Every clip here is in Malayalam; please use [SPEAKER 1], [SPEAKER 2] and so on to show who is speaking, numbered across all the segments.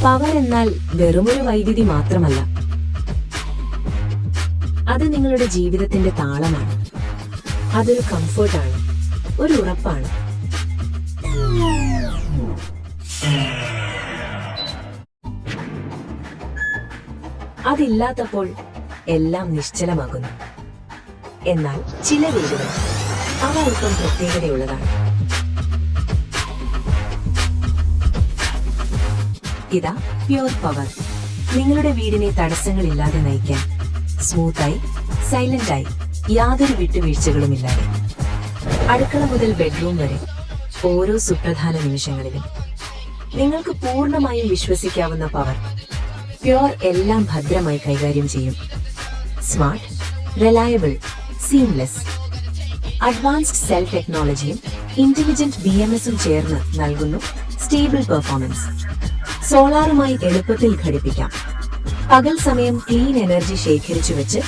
[SPEAKER 1] പവർ എന്നാൽ വെറുമൊരു വൈദ്യുതി മാത്രമല്ല, അത് നിങ്ങളുടെ ജീവിതത്തിന്റെ താളമാണ്. അതൊരു കംഫർട്ടാണ്, ഒരു ഉറപ്പാണ്. അതില്ലാത്തപ്പോൾ എല്ലാം നിശ്ചലമാകുന്നു. എന്നാൽ ചില വീടുകൾ അവ അല്പം പ്രത്യേകതയുള്ളതാണ്. ഇതാ പ്യുർ പവർ, നിങ്ങളുടെ വീടിനെ തടസ്സങ്ങളില്ലാതെ നയിക്കാൻ. സ്മൂത്തായി, സൈലന്റായി, യാതൊരു വിട്ടുവീഴ്ചകളുമില്ലാതെ. അടുക്കള മുതൽ ബെഡ്റൂം വരെ ഓരോ സുപ്രധാന നിമിഷങ്ങളിലും നിങ്ങൾക്ക് പൂർണ്ണമായും വിശ്വസിക്കാവുന്ന പവർ. പ്യുർ എല്ലാം ഭദ്രമായി കൈകാര്യം ചെയ്യും. Smart, reliable, seamless. Advanced cell ടെക്നോളജിയും ഇന്റലിജന്റ് BMS-ഉം ചേർന്ന് നൽകുന്നു സ്റ്റേബിൾ പെർഫോമൻസ്. സോളാറുമായി എളുപ്പത്തിൽ ഘടിപ്പിക്കാം. പകൽ സമയം ക്ലീൻ എനർജി ശേഖരിച്ചു വെച്ച്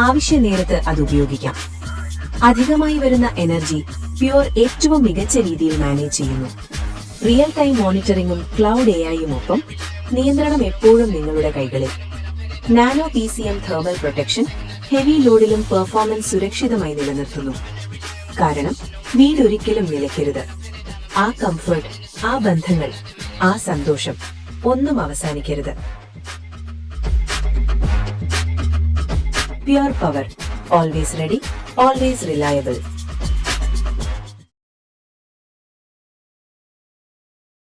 [SPEAKER 1] ആവശ്യ നേരത്ത് അത് ഉപയോഗിക്കാം. അധികമായി വരുന്ന എനർജി പ്യുർ ഏറ്റവും മികച്ച രീതിയിൽ മാനേജ് ചെയ്യുന്നു. റിയൽ ടൈം മോണിറ്ററിംഗും ക്ലൗഡ് AI-യും ഒപ്പം നിയന്ത്രണം എപ്പോഴും നിങ്ങളുടെ കൈകളിൽ. Nano PCM thermal protection heavy ലോഡിലും പെർഫോമൻസ് സുരക്ഷിതമായി നിലനിർത്തുന്നു. കാരണം വീടൊരിക്കലും നിലയ്ക്കരുത്. ആ കംഫർട്ട്, ആ ബന്ധങ്ങൾ, ആ സന്തോഷം ഒന്നും അവസാനിക്കരുത്. Pure power, always ready, always reliable.